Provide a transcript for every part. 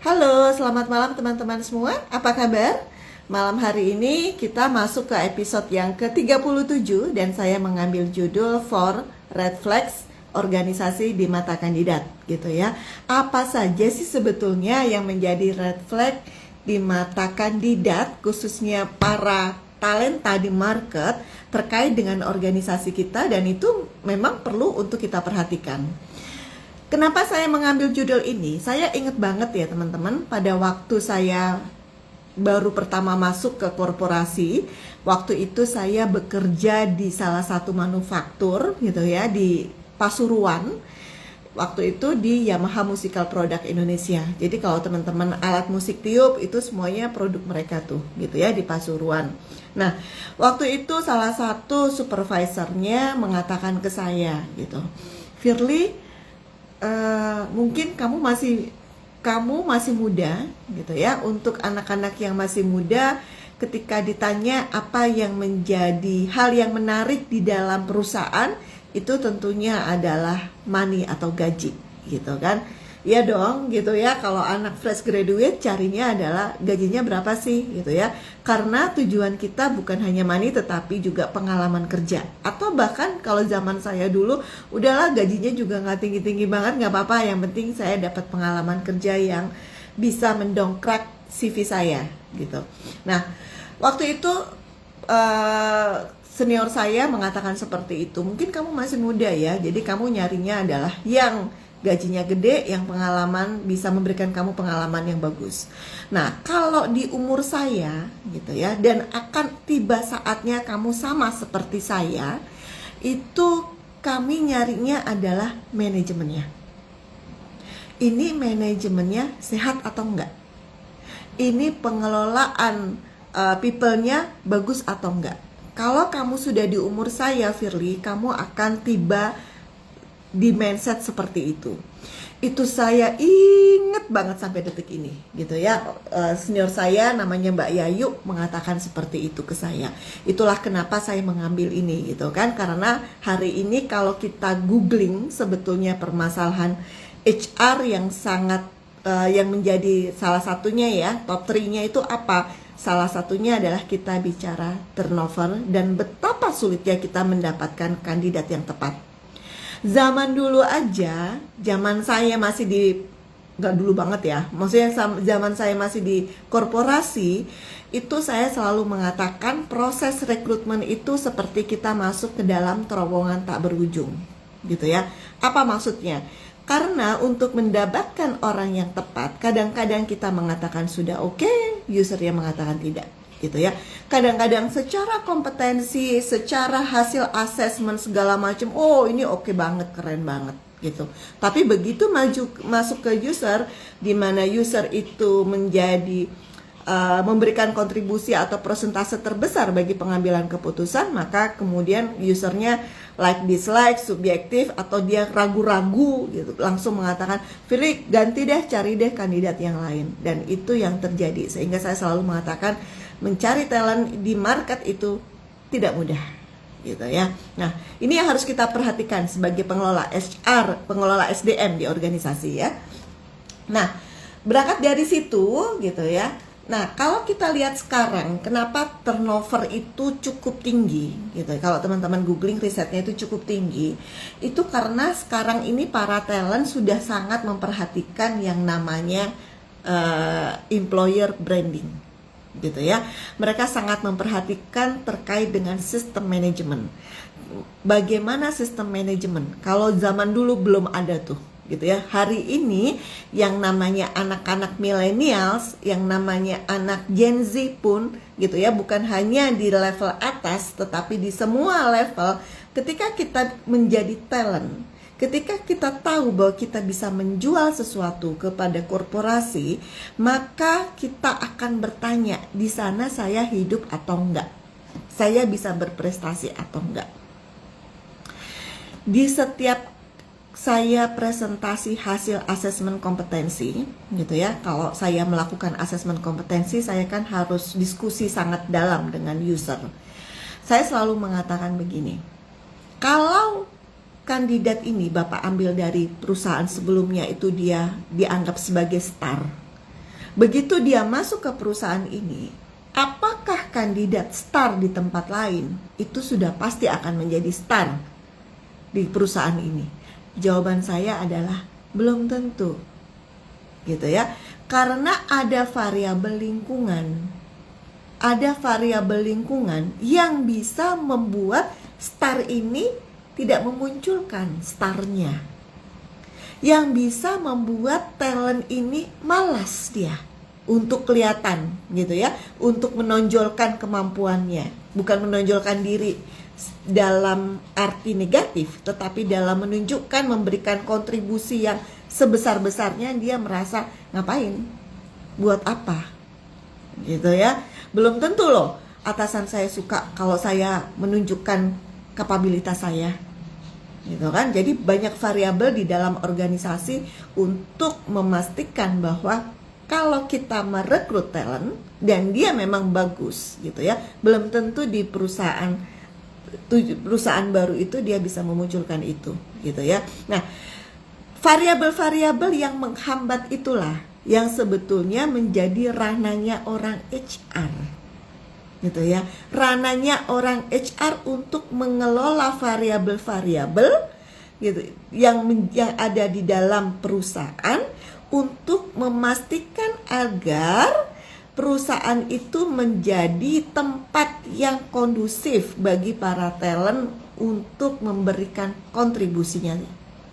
Halo, selamat malam teman-teman semua. Apa kabar? Malam hari ini kita masuk ke episode yang ke-37 dan saya mengambil judul For Red Flags Organisasi di Mata Kandidat gitu ya. Apa saja sih sebetulnya yang menjadi red flag di mata kandidat, khususnya para talenta di market terkait dengan organisasi kita, dan itu memang perlu untuk kita perhatikan. Kenapa saya mengambil judul ini? Saya ingat banget ya teman-teman, pada waktu saya baru pertama masuk ke korporasi, waktu itu saya bekerja di salah satu manufaktur gitu ya, di Pasuruan. Waktu itu di Yamaha Musical Product Indonesia. Jadi kalau teman-teman alat musik tiup itu semuanya produk mereka tuh gitu ya, di Pasuruan. Nah, waktu itu salah satu supervisornya mengatakan ke saya gitu, Firly, mungkin kamu masih muda gitu ya. Untuk anak-anak yang masih muda, ketika ditanya apa yang menjadi hal yang menarik di dalam perusahaan, itu tentunya adalah money atau gaji gitu kan. Iya dong gitu ya, kalau anak fresh graduate carinya adalah gajinya berapa sih gitu ya. Karena tujuan kita bukan hanya money tetapi juga pengalaman kerja. Atau bahkan kalau zaman saya dulu, udahlah gajinya juga nggak tinggi-tinggi banget, nggak apa-apa, yang penting saya dapat pengalaman kerja yang bisa mendongkrak CV saya gitu. Nah, waktu itu senior saya mengatakan seperti itu. Mungkin kamu masih muda ya, jadi kamu nyarinya adalah yang gajinya gede, yang pengalaman, bisa memberikan kamu pengalaman yang bagus. Nah, kalau di umur saya gitu ya, dan akan tiba saatnya kamu sama seperti saya, itu kami nyarinya adalah manajemennya. Ini manajemennya sehat atau enggak? Ini pengelolaan people-nya bagus atau enggak? Kalau kamu sudah di umur saya, Firly, kamu akan tiba di mindset seperti itu. Itu saya inget banget sampai detik ini gitu ya. Senior saya namanya Mbak Yayu mengatakan seperti itu ke saya. Itulah kenapa saya mengambil ini gitu kan. Karena hari ini kalau kita googling, sebetulnya permasalahan HR yang sangat yang menjadi salah satunya ya, top 3-nya itu apa? Salah satunya adalah kita bicara turnover dan betapa sulitnya kita mendapatkan kandidat yang tepat. Zaman dulu aja, zaman saya masih di, gak dulu banget ya, maksudnya zaman saya masih di korporasi, itu saya selalu mengatakan proses rekrutmen itu seperti kita masuk ke dalam terowongan tak berujung gitu ya. Apa maksudnya? Karena untuk mendapatkan orang yang tepat, kadang-kadang kita mengatakan sudah oke, usernya mengatakan tidak gitu ya. Kadang-kadang secara kompetensi, secara hasil assessment segala macam, oh ini oke banget, keren banget gitu. Tapi begitu masuk ke user, di mana user itu menjadi memberikan kontribusi atau persentase terbesar bagi pengambilan keputusan, maka kemudian usernya like dislike, subjektif, atau dia ragu-ragu gitu, langsung mengatakan, Firly ganti deh, cari deh kandidat yang lain. Dan itu yang terjadi, sehingga saya selalu mengatakan mencari talent di market itu tidak mudah gitu ya. Nah, ini yang harus kita perhatikan sebagai pengelola HR, pengelola SDM di organisasi ya. Nah, berangkat dari situ gitu ya. Nah, kalau kita lihat sekarang, kenapa turnover itu cukup tinggi gitu. Kalau teman-teman googling, risetnya itu cukup tinggi. Itu karena sekarang ini para talent sudah sangat memperhatikan yang namanya employer branding gitu ya. Mereka sangat memperhatikan terkait dengan sistem manajemen. Bagaimana sistem manajemen? Kalau zaman dulu belum ada tuh gitu ya. Hari ini yang namanya anak-anak millennials, yang namanya anak Gen Z pun gitu ya, bukan hanya di level atas tetapi di semua level, ketika kita menjadi talent, ketika kita tahu bahwa kita bisa menjual sesuatu kepada korporasi, maka kita akan bertanya, di sana saya hidup atau enggak? Saya bisa berprestasi atau enggak? Di setiap saya presentasi hasil asesmen kompetensi gitu ya. Kalau saya melakukan asesmen kompetensi, saya kan harus diskusi sangat dalam dengan user. Saya selalu mengatakan begini, kalau kandidat ini Bapak ambil dari perusahaan sebelumnya itu dia dianggap sebagai star, Begitu dia masuk ke perusahaan ini, apakah kandidat star di tempat lain itu sudah pasti akan menjadi star di perusahaan ini? Jawaban saya adalah belum tentu, gitu ya. Karena ada variabel lingkungan. Ada variabel lingkungan yang bisa membuat star ini tidak memunculkan starnya. Yang bisa membuat talent ini malas dia untuk kelihatan, gitu ya, untuk menonjolkan kemampuannya, bukan menonjolkan diri dalam arti negatif, tetapi dalam menunjukkan, memberikan kontribusi yang sebesar-besarnya. Dia merasa ngapain, buat apa, gitu ya. Belum tentu loh atasan saya suka kalau saya menunjukkan kapabilitas saya, gitu kan. Jadi banyak variabel di dalam organisasi untuk memastikan bahwa kalau kita merekrut talent dan dia memang bagus, gitu ya, belum tentu di perusahaan baru itu dia bisa memunculkan itu, gitu ya. Nah, variabel-variabel yang menghambat itulah yang sebetulnya menjadi ranahnya orang HR, gitu ya. Ranahnya orang HR untuk mengelola variabel-variabel, gitu, yang ada di dalam perusahaan untuk memastikan agar perusahaan itu menjadi tempat yang kondusif bagi para talent untuk memberikan kontribusinya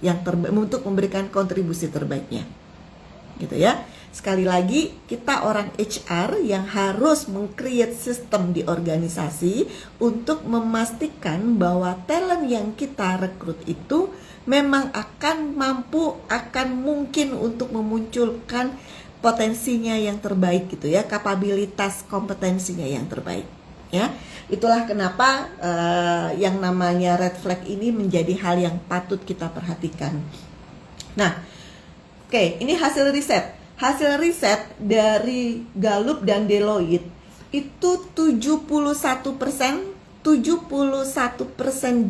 yang terbaik, untuk memberikan kontribusi terbaiknya, gitu ya. Sekali lagi, kita orang HR yang harus meng-create sistem di organisasi untuk memastikan bahwa talent yang kita rekrut itu memang akan mampu, akan mungkin untuk memunculkan potensinya yang terbaik, gitu ya, kapabilitas kompetensinya yang terbaik, ya. Itulah kenapa yang namanya red flag ini menjadi hal yang patut kita perhatikan. Nah, oke, ini hasil riset. Hasil riset dari Gallup dan Deloitte itu 71%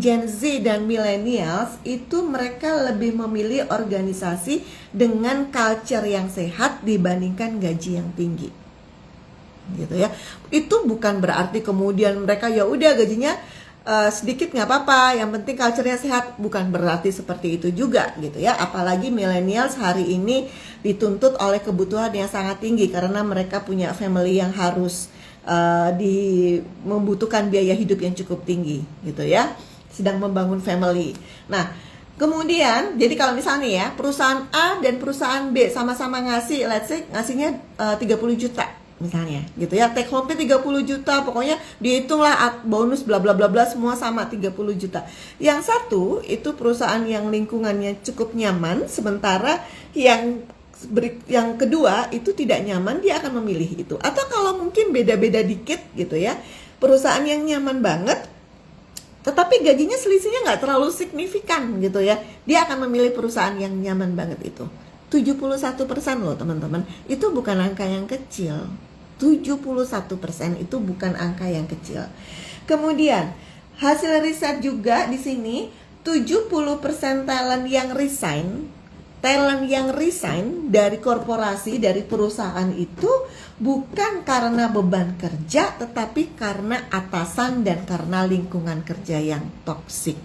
Gen Z dan millennials itu mereka lebih memilih organisasi dengan culture yang sehat dibandingkan gaji yang tinggi, gitu ya. Itu bukan berarti kemudian mereka ya udah gajinya sedikit nggak apa-apa, yang penting culture-nya sehat. Bukan berarti seperti itu juga, gitu ya. Apalagi millennials hari ini dituntut oleh kebutuhan yang sangat tinggi karena mereka punya family yang harus membutuhkan biaya hidup yang cukup tinggi, gitu ya, sedang membangun family. Nah, kemudian jadi kalau misalnya ya perusahaan A dan perusahaan B sama-sama ngasih, let's say ngasihnya 30 juta misalnya, gitu ya, take home-nya 30 juta, pokoknya dihitunglah bonus bla bla bla bla, semua sama 30 juta. Yang satu itu perusahaan yang lingkungannya cukup nyaman, sementara yang kedua itu tidak nyaman, dia akan memilih itu. Atau kalau mungkin beda-beda dikit, gitu ya, perusahaan yang nyaman banget tetapi gajinya selisihnya nggak terlalu signifikan, gitu ya, dia akan memilih perusahaan yang nyaman banget itu. 71% loh teman-teman, itu bukan angka yang kecil. 71% itu bukan angka yang kecil. Kemudian hasil riset juga di sini 70% talent yang resign dari korporasi, dari perusahaan itu bukan karena beban kerja, tetapi karena atasan dan karena lingkungan kerja yang toksik.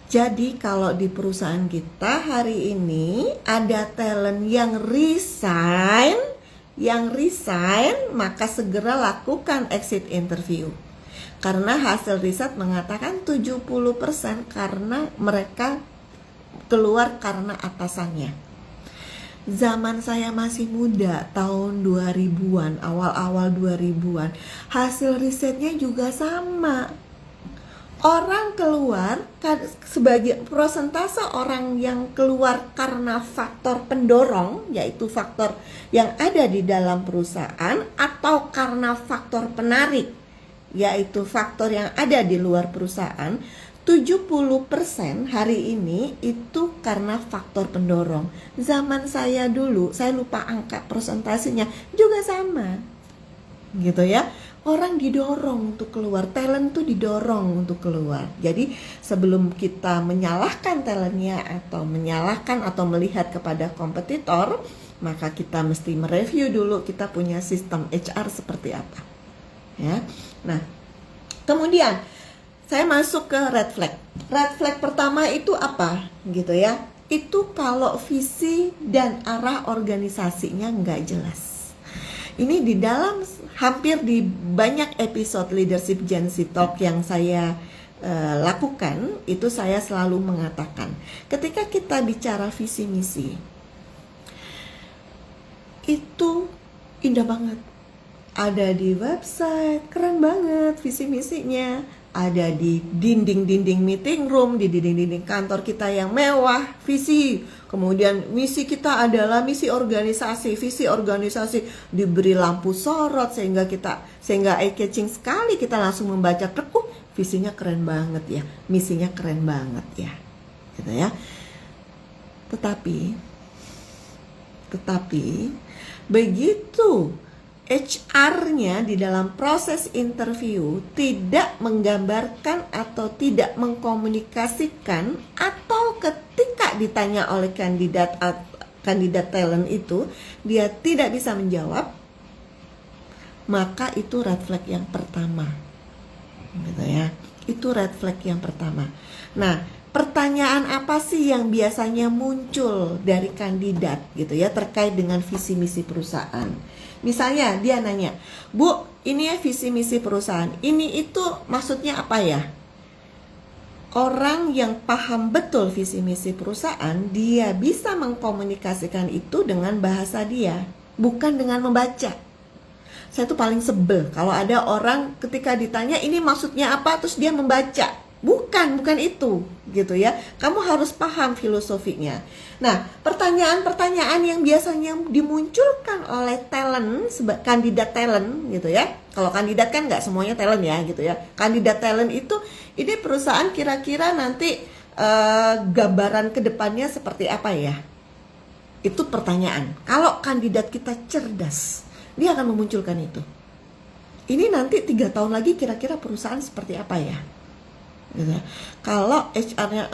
Jadi kalau di perusahaan kita hari ini ada talent yang resign, maka segera lakukan exit interview. Karena hasil riset mengatakan 70% karena mereka keluar karena atasannya. Zaman saya masih muda, tahun 2000-an, awal-awal 2000-an, hasil risetnya juga sama. Orang keluar, sebagai persentase orang yang keluar karena faktor pendorong, yaitu faktor yang ada di dalam perusahaan, atau karena faktor penarik, yaitu faktor yang ada di luar perusahaan, 70% hari ini itu karena faktor pendorong. Zaman saya dulu, saya lupa angka persentasenya, juga sama, gitu ya. Orang didorong untuk keluar, talent tuh didorong untuk keluar. Jadi sebelum kita menyalahkan talentnya atau menyalahkan atau melihat kepada kompetitor, maka kita mesti mereview dulu kita punya sistem HR seperti apa. Ya. Nah, kemudian saya masuk ke red flag. Red flag pertama itu apa? Gitu ya. Itu kalau visi dan arah organisasinya nggak jelas. Ini di dalam hampir di banyak episode Leadership Gen Z Talk yang saya lakukan, itu saya selalu mengatakan, ketika kita bicara visi misi, itu indah banget. Ada di website, keren banget visi misinya. Ada di dinding-dinding meeting room, di dinding-dinding kantor kita yang mewah, visi. Kemudian misi kita adalah misi organisasi, visi organisasi diberi lampu sorot sehingga eye catching sekali, kita langsung membaca, visinya keren banget ya, misinya keren banget ya. Gitu ya. Tetapi begitu HR-nya di dalam proses interview tidak menggambarkan atau tidak mengkomunikasikan, atau ketika ditanya oleh kandidat talent itu dia tidak bisa menjawab, maka itu red flag yang pertama. Gitu ya. Itu red flag yang pertama. Nah, pertanyaan apa sih yang biasanya muncul dari kandidat gitu ya terkait dengan visi misi perusahaan? Misalnya dia nanya, "Bu, ini ya visi misi perusahaan. Ini itu maksudnya apa ya?" Orang yang paham betul visi misi perusahaan, dia bisa mengkomunikasikan itu dengan bahasa dia, bukan dengan membaca. Saya tuh paling sebel kalau ada orang ketika ditanya ini maksudnya apa terus dia membaca. Bukan itu gitu ya. Kamu harus paham filosofinya. Nah, pertanyaan-pertanyaan yang biasanya dimunculkan oleh kandidat talent gitu ya. Kalau kandidat kan nggak semuanya talent ya gitu ya. Kandidat talent itu, ini perusahaan kira-kira nanti gambaran kedepannya seperti apa ya? Itu pertanyaan. Kalau kandidat kita cerdas, dia akan memunculkan itu. Ini nanti 3 tahun lagi kira-kira perusahaan seperti apa ya? Gitu. Kalau HR-nya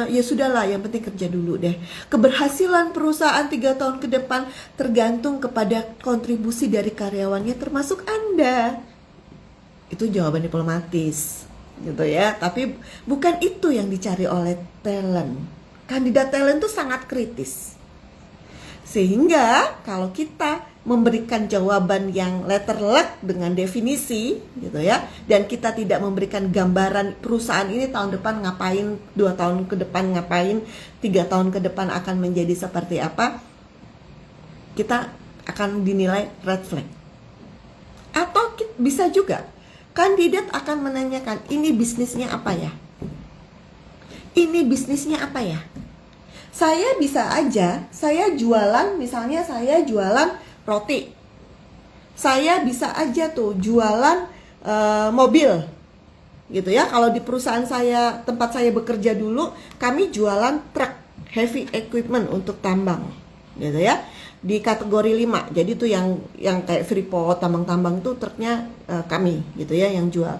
ya sudahlah, yang penting kerja dulu deh. Keberhasilan perusahaan 3 tahun ke depan tergantung kepada kontribusi dari karyawannya termasuk Anda. Itu jawaban diplomatis gitu ya. Tapi bukan itu yang dicari oleh talent. Kandidat talent itu sangat kritis. Sehingga kalau kita memberikan jawaban yang letter luck dengan definisi gitu ya, dan kita tidak memberikan gambaran perusahaan ini tahun depan ngapain, 2 tahun ke depan ngapain, 3 tahun ke depan akan menjadi seperti apa, kita akan dinilai red flag. Atau bisa juga kandidat akan menanyakan, ini bisnisnya apa ya? Ini bisnisnya apa ya? Saya bisa aja, saya jualan, misalnya saya jualan roti. Saya bisa aja tuh jualan mobil. Gitu ya. Kalau di perusahaan saya, tempat saya bekerja dulu, kami jualan truk heavy equipment untuk tambang. Gitu ya. Di kategori 5. Jadi tuh yang kayak Freeport, tambang-tambang tuh truknya kami gitu ya yang jual.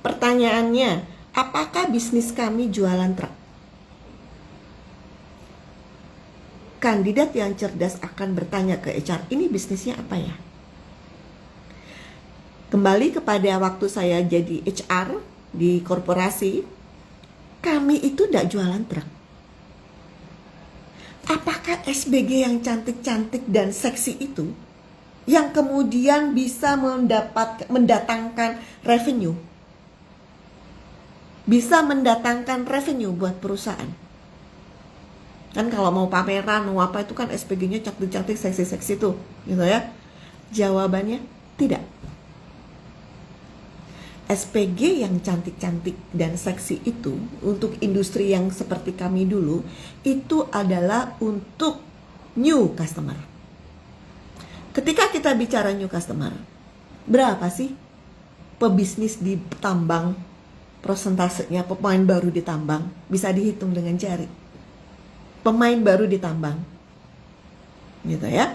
Pertanyaannya, apakah bisnis kami jualan truk? Kandidat yang cerdas akan bertanya ke HR, ini bisnisnya apa ya? Kembali kepada waktu saya jadi HR di korporasi, kami itu tidak jualan truk. Apakah SBG yang cantik-cantik dan seksi itu yang kemudian bisa mendatangkan revenue? Bisa mendatangkan revenue buat perusahaan. Kan kalau mau pameran, mau apa itu kan SPG-nya cantik-cantik, seksi-seksi tuh, gitu ya. Jawabannya tidak. SPG yang cantik-cantik dan seksi itu untuk industri yang seperti kami dulu, itu adalah untuk new customer. Ketika kita bicara new customer, berapa sih pebisnis di tambang, prosentasenya pemain baru di tambang, bisa dihitung dengan jari. Pemain baru di tambang, gitu ya.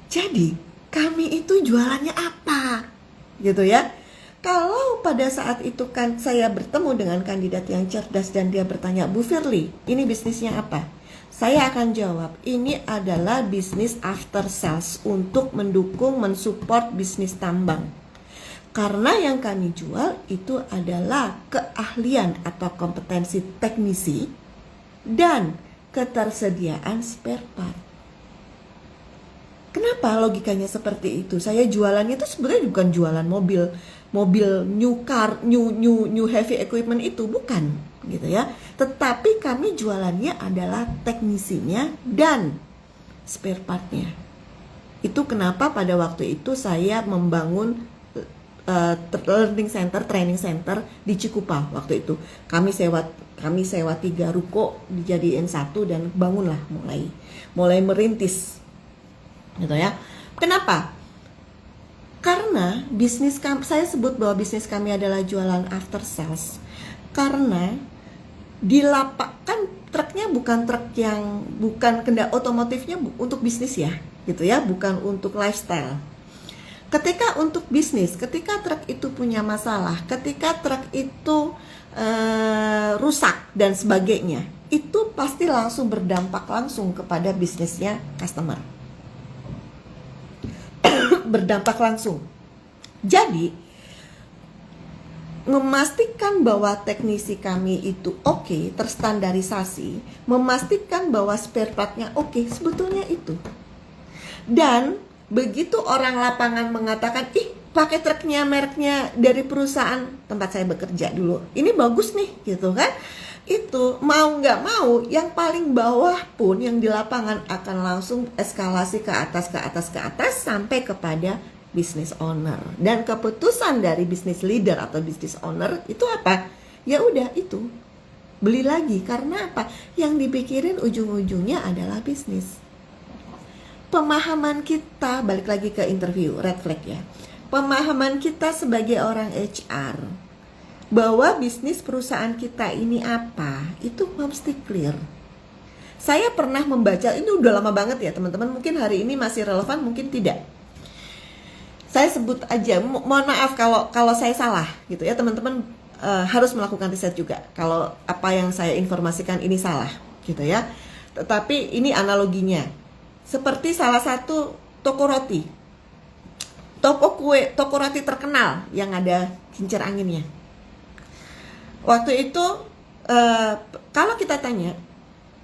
Jadi kami itu jualannya apa, gitu ya. Kalau pada saat itu kan saya bertemu dengan kandidat yang cerdas dan dia bertanya, "Bu Firly, ini bisnisnya apa?" Saya akan jawab, ini adalah bisnis after sales untuk mendukung, mensupport bisnis tambang. Karena yang kami jual itu adalah keahlian atau kompetensi teknisi dan ketersediaan spare part. Kenapa logikanya seperti itu? Saya jualannya itu sebenarnya bukan jualan mobil new car, new heavy equipment itu, bukan gitu ya. Tetapi kami jualannya adalah teknisinya dan spare partnya. Itu kenapa pada waktu itu saya membangun learning center, training center di Cikupa waktu itu. Kami sewa 3 ruko dijadiin satu dan bangunlah mulai merintis. Gitu ya. Kenapa? Karena bisnis kami, saya sebut bahwa bisnis kami adalah jualan after sales. Karena di lapak kan truknya bukan truk yang bukan kendaraan otomotifnya untuk bisnis ya, gitu ya, bukan untuk lifestyle. Ketika untuk bisnis, ketika truk itu punya masalah, ketika truk itu rusak dan sebagainya, itu pasti langsung berdampak langsung kepada bisnisnya customer. Berdampak langsung. Jadi memastikan bahwa teknisi kami itu oke, terstandarisasi, memastikan bahwa spare partnya oke, sebetulnya itu. Dan begitu orang lapangan mengatakan, ih pakai truknya mereknya dari perusahaan tempat saya bekerja dulu, ini bagus nih gitu kan, itu mau nggak mau yang paling bawah pun yang di lapangan akan langsung eskalasi ke atas sampai kepada business owner. Dan keputusan dari business leader atau business owner itu apa? Ya udah itu beli lagi. Karena apa? Yang dipikirin ujung-ujungnya adalah bisnis. Pemahaman kita, balik lagi ke interview red flag ya, pemahaman kita sebagai orang HR bahwa bisnis perusahaan kita ini apa, itu mesti clear. Saya pernah membaca, ini udah lama banget ya teman-teman, mungkin hari ini masih relevan, mungkin tidak. Saya sebut aja, mohon maaf kalau saya salah gitu ya teman-teman, harus melakukan riset juga kalau apa yang saya informasikan ini salah gitu ya. Tetapi ini analoginya seperti salah satu toko roti, toko roti terkenal yang ada kincir anginnya. Waktu itu kalau kita tanya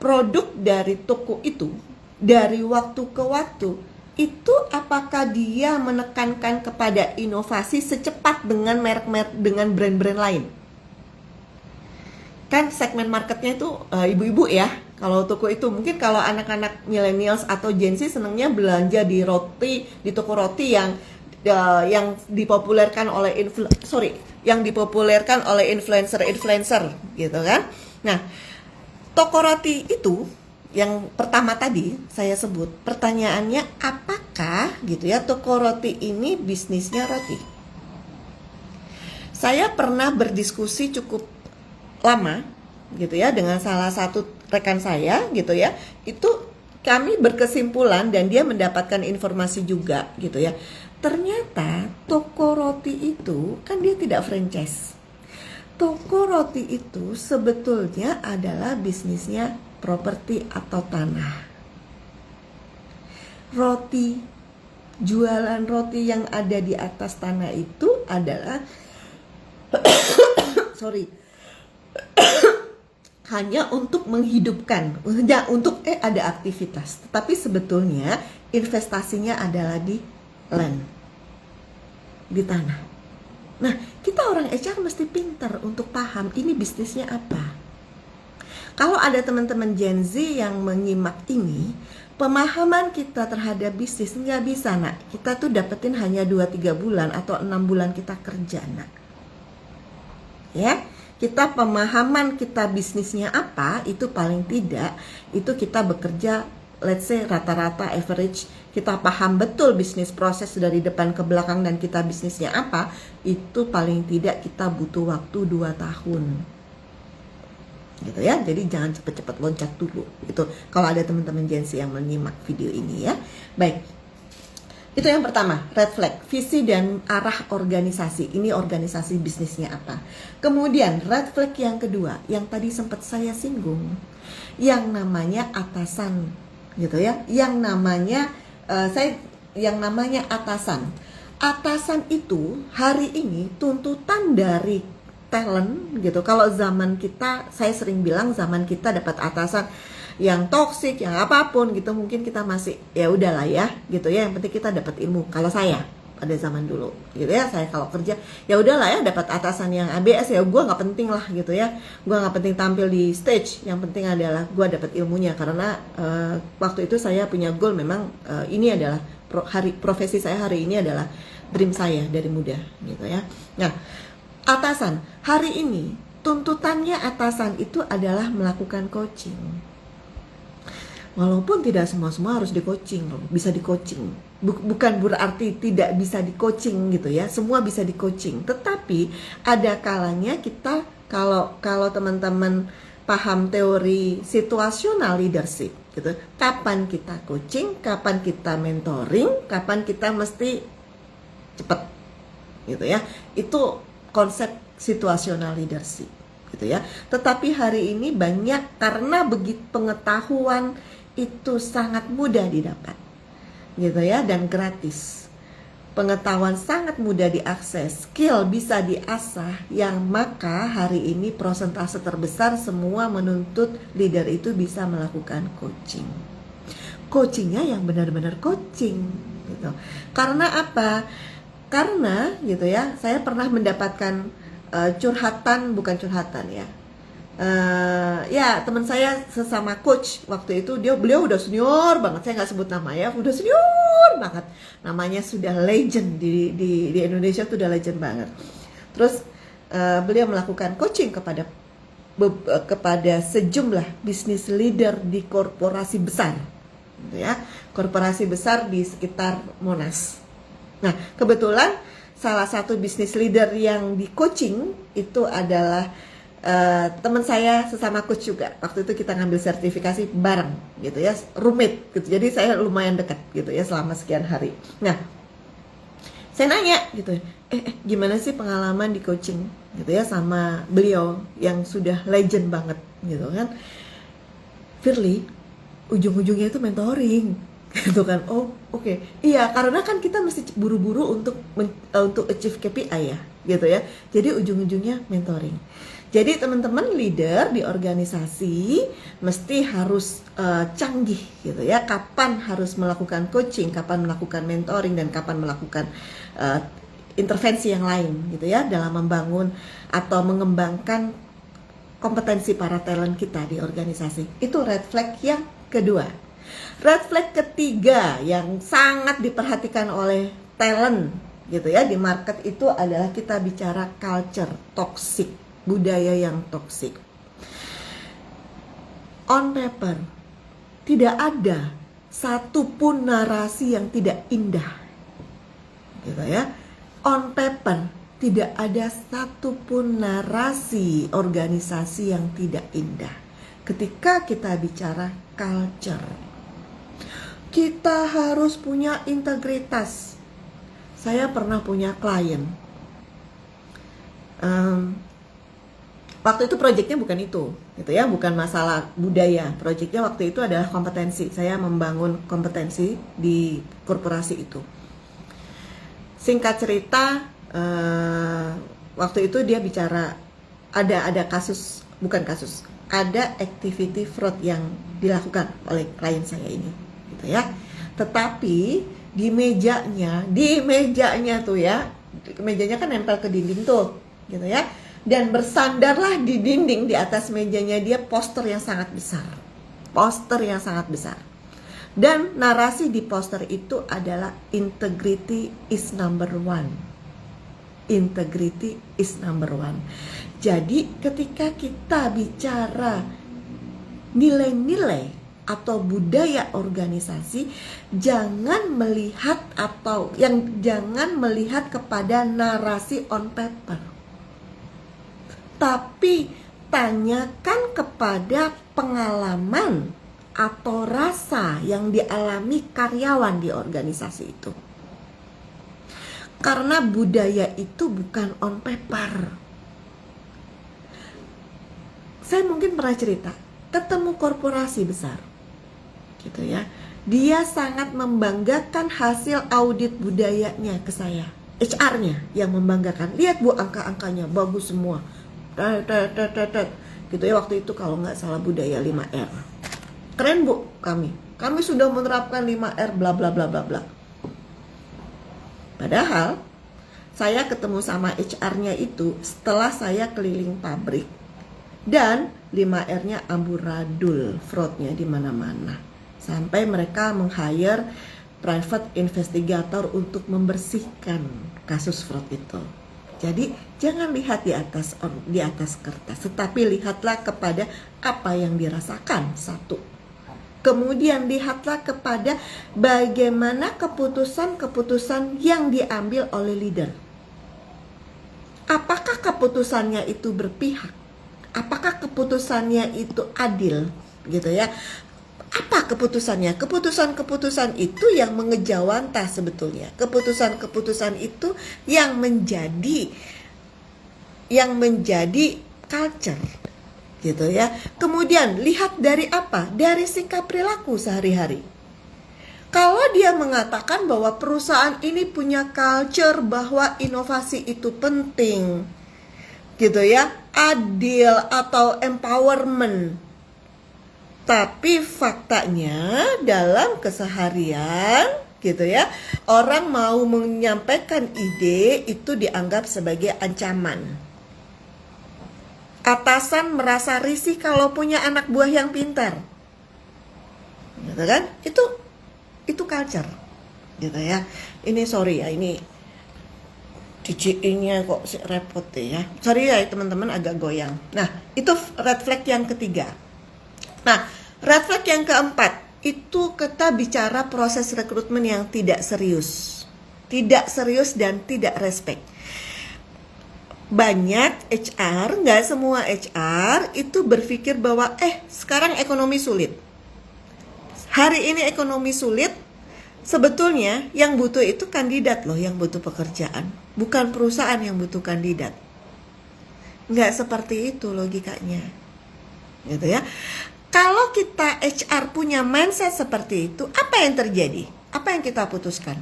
produk dari toko itu dari waktu ke waktu, itu apakah dia menekankan kepada inovasi secepat dengan merek-merek, dengan brand-brand lain? Kan segmen marketnya itu ibu-ibu ya. Kalau toko itu mungkin kalau anak-anak millennials atau Gen Z senangnya belanja di toko roti yang dipopulerkan oleh influencer gitu kan. Nah, toko roti itu yang pertama tadi saya sebut, pertanyaannya apakah gitu ya toko roti ini bisnisnya roti? Saya pernah berdiskusi cukup lama gitu ya dengan salah satu rekan saya gitu ya. Itu kami berkesimpulan dan dia mendapatkan informasi juga gitu ya. Ternyata toko roti itu kan dia tidak franchise. Toko roti itu sebetulnya adalah bisnisnya properti atau tanah. Roti, jualan roti yang ada di atas tanah itu adalah hanya untuk menghidupkan, untuk ada aktivitas. Tetapi sebetulnya investasinya adalah di land, di tanah. Nah, kita orang HR mesti pintar untuk paham ini bisnisnya apa. Kalau ada teman-teman Gen Z yang menyimak ini, pemahaman kita terhadap bisnis nggak bisa nak. Kita tuh dapetin hanya 2-3 bulan atau 6 bulan kita kerja nak. Ya, kita pemahaman kita bisnisnya apa, itu paling tidak, itu kita bekerja let's say rata-rata average, kita paham betul bisnis proses dari depan ke belakang dan kita bisnisnya apa, itu paling tidak kita butuh waktu 2 tahun. Gitu ya, jadi jangan cepet-cepet loncat dulu gitu. Kalau ada teman-teman Gen Z yang menyimak video ini ya. Baik. Itu yang pertama, red flag, visi dan arah organisasi. Ini organisasi bisnisnya apa. Kemudian red flag yang kedua, yang tadi sempat saya singgung, yang namanya atasan, gitu ya. Yang namanya atasan. Atasan itu hari ini tuntutan dari talent, gitu. Kalau zaman kita, saya sering bilang zaman kita dapat atasan yang toksik, yang apapun gitu, mungkin kita masih ya udahlah ya gitu ya, yang penting kita dapat ilmu. Kalau saya pada zaman dulu gitu ya, saya kalau kerja ya udahlah ya, dapat atasan yang ABS ya, gue nggak penting lah gitu ya, gue nggak penting tampil di stage, yang penting adalah gue dapat ilmunya. Karena waktu itu saya punya goal memang, ini adalah profesi saya hari ini adalah dream saya dari muda gitu ya. Nah, atasan hari ini tuntutannya atasan itu adalah melakukan coaching. Walaupun tidak semua harus di coaching loh, bisa di coaching. Bukan berarti tidak bisa di coaching gitu ya, semua bisa di coaching. Tetapi ada kalanya kita, kalau teman-teman paham teori situational leadership gitu, kapan kita coaching, kapan kita mentoring, kapan kita mesti cepet gitu ya. Itu konsep situational leadership gitu ya. Tetapi hari ini banyak, karena begitu pengetahuan itu sangat mudah didapat gitu ya, dan gratis. Pengetahuan sangat mudah diakses, skill bisa diasah, yang maka hari ini prosentase terbesar semua menuntut leader itu bisa melakukan coaching. Coachingnya yang benar-benar coaching gitu. Karena apa? Karena gitu ya, saya pernah mendapatkan bukan curhatan ya, ya teman saya sesama coach waktu itu, beliau udah senior banget, saya nggak sebut nama ya, udah senior banget, namanya sudah legend di Indonesia tuh udah legend banget. Terus beliau melakukan coaching kepada sejumlah bisnis leader di korporasi besar gitu ya, korporasi besar di sekitar Monas. Nah, kebetulan salah satu bisnis leader yang di coaching itu adalah teman saya sesama coach juga. Waktu itu kita ngambil sertifikasi bareng gitu ya, roommate gitu. Jadi saya lumayan dekat gitu ya selama sekian hari. Nah, saya nanya gitu, gimana sih pengalaman di coaching gitu ya sama beliau yang sudah legend banget gitu kan. Firly, ujung-ujungnya itu mentoring gitu kan. Oh, oke. Iya, karena kan kita mesti buru-buru untuk achieve KPI ya gitu ya. Jadi ujung-ujungnya mentoring. Jadi teman-teman leader di organisasi mesti harus canggih gitu ya. Kapan harus melakukan coaching, kapan melakukan mentoring, dan kapan melakukan intervensi yang lain gitu ya, dalam membangun atau mengembangkan kompetensi para talent kita di organisasi. Itu red flag yang kedua. Red flag ketiga yang sangat diperhatikan oleh talent gitu ya di market itu adalah kita bicara culture toxic. Budaya yang toksik. On paper tidak ada satupun narasi yang tidak indah gitu ya. On paper tidak ada satupun narasi organisasi yang tidak indah. Ketika kita bicara culture, kita harus punya integritas. Saya pernah punya klien, waktu itu proyeknya bukan itu, gitu ya, bukan masalah budaya. Proyeknya waktu itu adalah kompetensi. Saya membangun kompetensi di korporasi itu. Singkat cerita, waktu itu dia bicara ada kasus, ada activity fraud yang dilakukan oleh klien saya ini, gitu ya. Tetapi di mejanya tuh ya, mejanya kan nempel ke dinding tuh, gitu ya. Dan bersandarlah di dinding, di atas mejanya dia poster yang sangat besar. Dan narasi di poster itu adalah integrity is number one. Integrity is number one. Jadi ketika kita bicara nilai-nilai atau budaya organisasi, jangan melihat kepada narasi on paper. Tapi tanyakan kepada pengalaman atau rasa yang dialami karyawan di organisasi itu. Karena budaya itu bukan on paper. Saya mungkin pernah cerita, ketemu korporasi besar, gitu ya. Dia sangat membanggakan hasil audit budayanya ke saya. HR-nya yang membanggakan. Lihat Bu, angka-angkanya bagus semua. Gitu ya, waktu itu kalau nggak salah budaya 5R. Keren Bu, kami sudah menerapkan 5R bla bla bla bla bla. Padahal saya ketemu sama HR-nya itu setelah saya keliling pabrik dan 5R-nya amburadul, fraud-nya di mana-mana. Sampai mereka meng-hire private investigator untuk membersihkan kasus fraud itu. Jadi jangan lihat di atas kertas, tetapi lihatlah kepada apa yang dirasakan, satu. Kemudian lihatlah kepada bagaimana keputusan-keputusan yang diambil oleh leader. Apakah keputusannya itu berpihak? Apakah keputusannya itu adil? Gitu ya. Apa keputusannya? Keputusan-keputusan itu yang mengejawantah sebetulnya. Keputusan-keputusan itu yang menjadi culture, gitu ya. Kemudian lihat dari apa? Dari sikap perilaku sehari-hari. Kalau dia mengatakan bahwa perusahaan ini punya culture bahwa inovasi itu penting, gitu ya, adil atau empowerment, tapi faktanya dalam keseharian, gitu ya, orang mau menyampaikan ide itu dianggap sebagai ancaman. Atasan merasa risih kalau punya anak buah yang pintar, gitu kan? Itu culture, gitu ya. Ini sorry ya, ini DJI-nya kok repot ya. Sorry ya teman-teman, agak goyang. Nah, itu red flag yang ketiga. Nah, red flag yang keempat, itu kita bicara proses rekrutmen yang tidak serius. Tidak serius dan tidak respect. Banyak HR, nggak semua HR itu berpikir bahwa sekarang ekonomi sulit. Hari ini ekonomi sulit, sebetulnya yang butuh itu kandidat loh, yang butuh pekerjaan. Bukan perusahaan yang butuh kandidat. Nggak seperti itu logikanya. Gitu ya. Kalau kita HR punya mindset seperti itu, apa yang terjadi? Apa yang kita putuskan?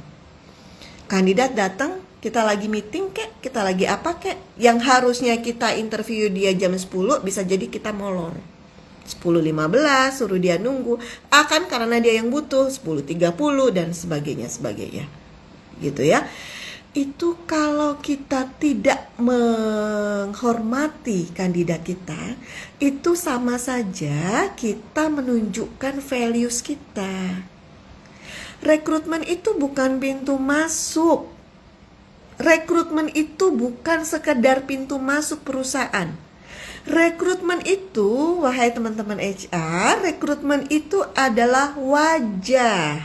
Kandidat datang, kita lagi meeting kek, kita lagi apa kek, yang harusnya kita interview dia jam 10, bisa jadi kita molor 10.15, suruh dia nunggu, akan karena dia yang butuh 10.30 dan sebagainya, gitu ya. Itu kalau kita tidak menghormati kandidat kita, itu sama saja kita menunjukkan values kita. Rekrutmen itu bukan pintu masuk. Rekrutmen itu bukan sekedar pintu masuk perusahaan. Rekrutmen itu, wahai teman-teman HR, rekrutmen itu adalah wajah,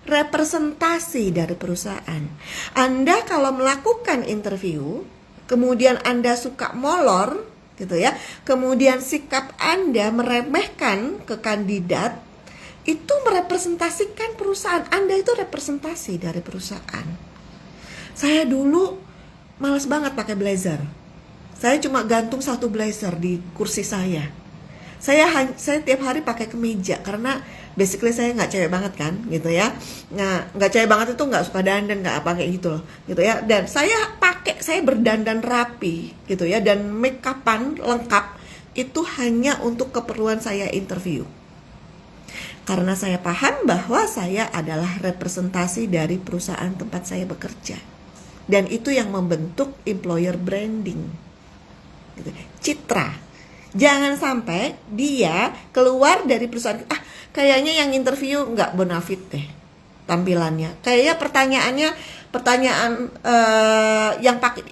representasi dari perusahaan. Anda kalau melakukan interview, kemudian Anda suka molor, gitu ya, kemudian sikap Anda meremehkan ke kandidat, itu merepresentasikan perusahaan. Anda itu representasi dari perusahaan. Saya dulu malas banget pakai blazer. Saya cuma gantung satu blazer di kursi saya. Saya tiap hari pakai kemeja karena basically saya nggak cewek banget kan, gitu ya. Nah, nggak cewek banget itu nggak suka dandan, nggak apa kayak gitu loh, gitu ya. Dan saya berdandan rapi, gitu ya. Dan make upan lengkap itu hanya untuk keperluan saya interview. Karena saya paham bahwa saya adalah representasi dari perusahaan tempat saya bekerja. Dan itu yang membentuk employer branding, gitu. Citra. Jangan sampai dia keluar dari perusahaan, kayaknya yang interview nggak bonafit deh tampilannya. Kayaknya pertanyaan yang pakai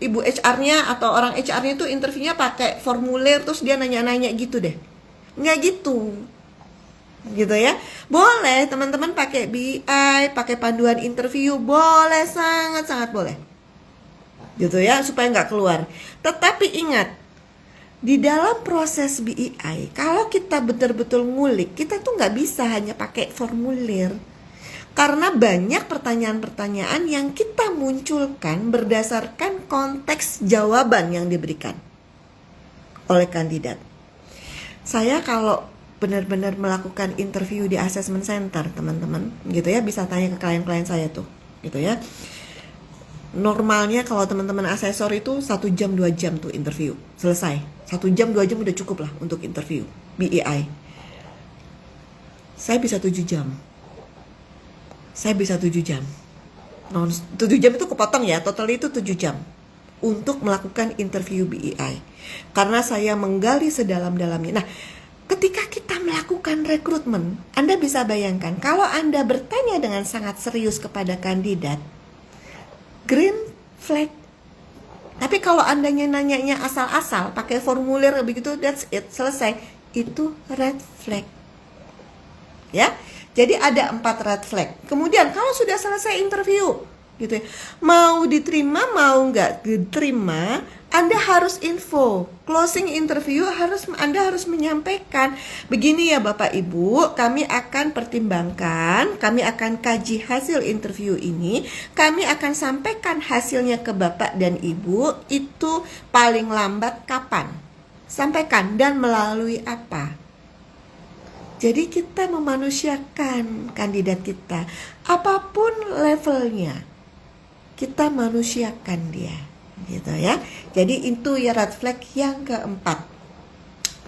ibu HR-nya atau orang HR-nya itu interviewnya pakai formulir, terus dia nanya-nanya gitu deh. Nggak gitu ya. Boleh teman-teman pakai BI, pakai panduan interview, boleh, sangat-sangat boleh, gitu ya, supaya nggak keluar. Tetapi ingat, di dalam proses BI, kalau kita betul-betul ngulik, kita tuh nggak bisa hanya pakai formulir. Karena banyak pertanyaan-pertanyaan yang kita munculkan berdasarkan konteks jawaban yang diberikan oleh kandidat. Saya kalau benar-benar melakukan interview di assessment center, teman-teman, gitu ya, bisa tanya ke klien-klien saya tuh, gitu ya. Normalnya kalau teman-teman asesor itu 1 jam 2 jam tuh interview, selesai. 1 jam 2 jam udah cukup lah untuk interview BEI. Saya bisa 7 jam. Saya bisa 7 jam. 7 jam itu kepotong ya, total itu 7 jam untuk melakukan interview BEI. Karena saya menggali sedalam-dalamnya. Nah, ketika kita melakukan rekrutmen, Anda bisa bayangkan kalau Anda bertanya dengan sangat serius kepada kandidat, green flag. Tapi kalau Anda nanyanya asal-asal, pakai formulir begitu, that's it, selesai, itu red flag. Ya. Jadi ada 4 red flag. Kemudian kalau sudah selesai interview, gitu ya, mau diterima mau nggak diterima, Anda harus info. Closing interview Anda harus menyampaikan, begini ya Bapak Ibu, kami akan pertimbangkan, kami akan kaji hasil interview ini, kami akan sampaikan hasilnya ke Bapak dan Ibu, itu paling lambat kapan? Sampaikan dan melalui apa? Jadi kita memanusiakan kandidat kita, apapun levelnya, kita manusiakan dia, gitu ya. Jadi itu ya red flag yang keempat.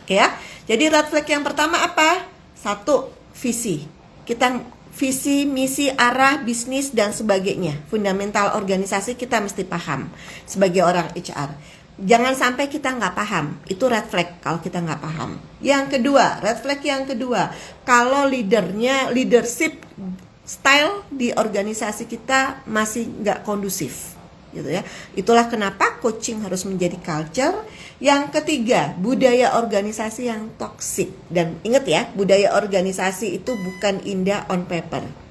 Oke ya. Jadi red flag yang pertama apa? 1, visi. Kita visi, misi, arah, bisnis dan sebagainya. Fundamental organisasi kita mesti paham sebagai orang HR. Jangan sampai kita nggak paham, itu red flag kalau kita nggak paham. Yang kedua, red flag yang kedua, kalau leadership style di organisasi kita masih nggak kondusif, gitu ya. Itulah kenapa coaching harus menjadi culture. Yang ketiga, budaya organisasi yang toksik. Dan ingat ya, budaya organisasi itu bukan indah on paper.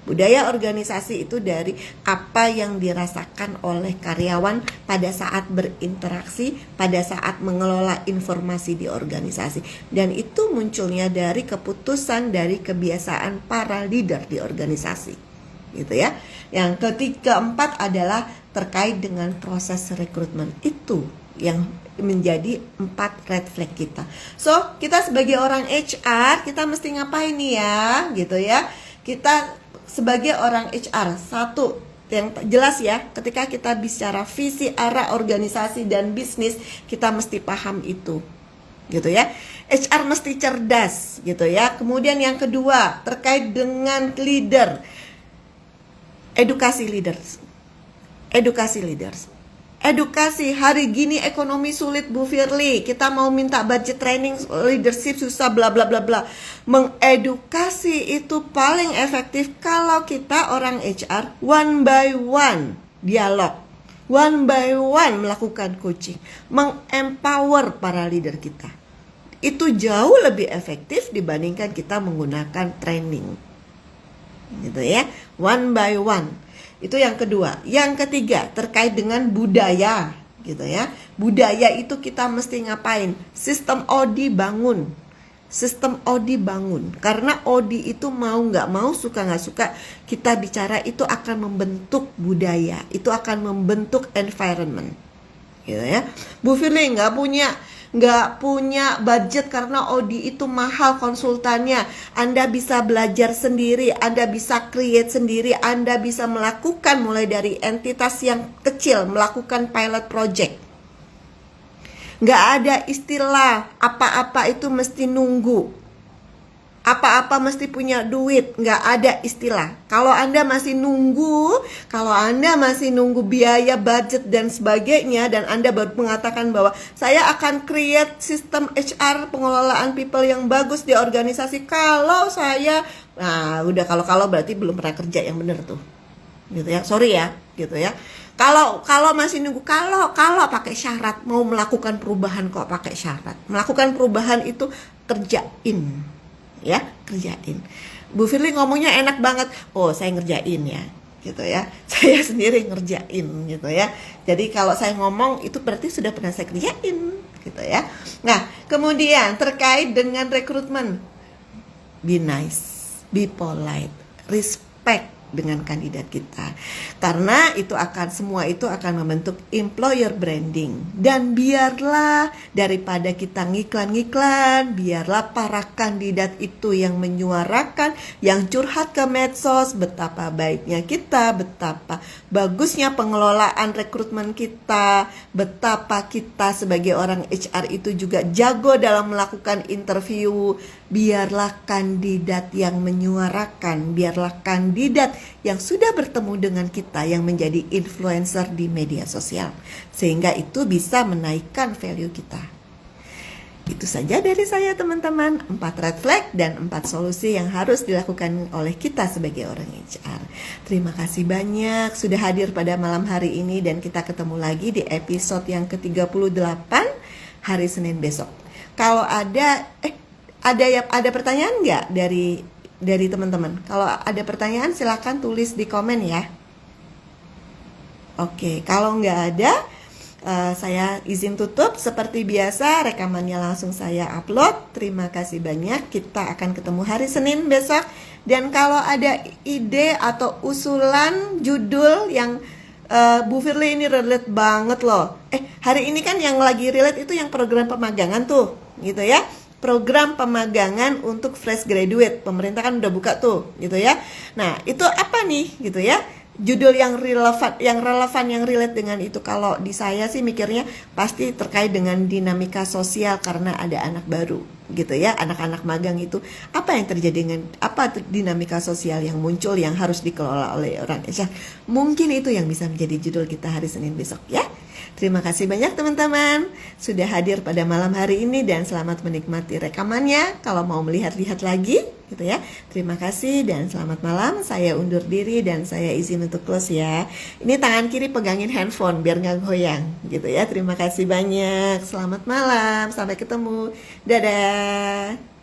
Budaya organisasi itu dari apa yang dirasakan oleh karyawan pada saat berinteraksi, pada saat mengelola informasi di organisasi. Dan itu munculnya dari keputusan, dari kebiasaan para leader di organisasi. Gitu ya. Yang keempat adalah terkait dengan proses rekrutmen. Itu yang menjadi 4 red flag kita. So, kita sebagai orang HR, kita mesti ngapain nih ya, gitu ya. Kita sebagai orang HR, 1 yang jelas ya, ketika kita bicara visi, arah organisasi dan bisnis, kita mesti paham itu, gitu ya. HR mesti cerdas, gitu ya. Kemudian yang kedua, terkait dengan leader, edukasi leaders. Edukasi, hari gini ekonomi sulit Bu Firly, kita mau minta budget training leadership susah bla bla bla bla. Mengedukasi itu paling efektif kalau kita orang HR one by one dialog, one by one melakukan coaching, mengempower para leader kita. Itu jauh lebih efektif dibandingkan kita menggunakan training, gitu ya, one by one. Itu yang kedua. Yang ketiga, terkait dengan budaya, gitu ya. Budaya itu kita mesti ngapain? Sistem ODI bangun. Sistem ODI bangun. Karena ODI itu mau nggak mau, suka nggak suka, kita bicara itu akan membentuk budaya. Itu akan membentuk environment, gitu ya. Bu Firly nggak punya budget karena ODI itu mahal konsultannya. Anda bisa belajar sendiri, Anda bisa create sendiri, Anda bisa melakukan mulai dari entitas yang kecil, melakukan pilot project. Nggak ada istilah apa-apa itu mesti nunggu, apa-apa mesti punya duit, nggak ada istilah. Kalau Anda masih nunggu biaya, budget dan sebagainya, dan Anda baru mengatakan bahwa saya akan create sistem HR pengelolaan people yang bagus di organisasi, kalau saya, nah udah kalau berarti belum pernah kerja yang bener tuh, gitu ya, sorry ya, gitu ya. Kalau masih nunggu, kalau pakai syarat, mau melakukan perubahan kok pakai syarat. Melakukan perubahan itu kerjain. Ya, kerjain. Bu Firly ngomongnya enak banget. Oh, saya ngerjain ya, gitu ya. Saya sendiri ngerjain, gitu ya. Jadi kalau saya ngomong itu berarti sudah pernah saya kerjain, gitu ya. Nah, kemudian terkait dengan rekrutmen, be nice, be polite, respect dengan kandidat kita, karena semua itu akan membentuk employer branding. Dan biarlah daripada kita ngiklan-ngiklan, biarlah para kandidat itu yang menyuarakan, yang curhat ke medsos betapa baiknya kita, betapa bagusnya pengelolaan rekrutmen kita, betapa kita sebagai orang HR itu juga jago dalam melakukan interview. Biarlah kandidat yang menyuarakan, biarlah kandidat yang sudah bertemu dengan kita yang menjadi influencer di media sosial, sehingga itu bisa menaikkan value kita. Itu saja dari saya teman-teman, 4 red flag dan 4 solusi yang harus dilakukan oleh kita sebagai orang HR. Terima kasih banyak sudah hadir pada malam hari ini, dan kita ketemu lagi di episode yang ke-38 hari Senin besok. Kalau ada pertanyaan nggak dari teman-teman? Kalau ada pertanyaan silakan tulis di komen ya. Oke, kalau nggak ada, saya izin tutup. Seperti biasa, rekamannya langsung saya upload. Terima kasih banyak. Kita akan ketemu hari Senin besok. Dan kalau ada ide atau usulan judul yang Bu Firly ini relate banget loh. Hari ini kan yang lagi relate itu yang program pemagangan tuh, gitu ya. Program pemagangan untuk fresh graduate, pemerintah kan udah buka tuh, gitu ya. Nah, itu apa nih, gitu ya? Judul yang relevan, yang relate dengan itu. Kalau di saya sih mikirnya pasti terkait dengan dinamika sosial karena ada anak baru, gitu ya. Anak-anak magang itu apa yang terjadi dengan dinamika sosial yang muncul yang harus dikelola oleh orang HR. Mungkin itu yang bisa menjadi judul kita hari Senin besok ya. Terima kasih banyak teman-teman sudah hadir pada malam hari ini, dan selamat menikmati rekamannya. Kalau mau melihat-lihat lagi, gitu ya. Terima kasih dan selamat malam. Saya undur diri dan saya izin untuk close ya. Ini tangan kiri pegangin handphone biar nggak goyang, gitu ya. Terima kasih banyak. Selamat malam. Sampai ketemu. Dadah.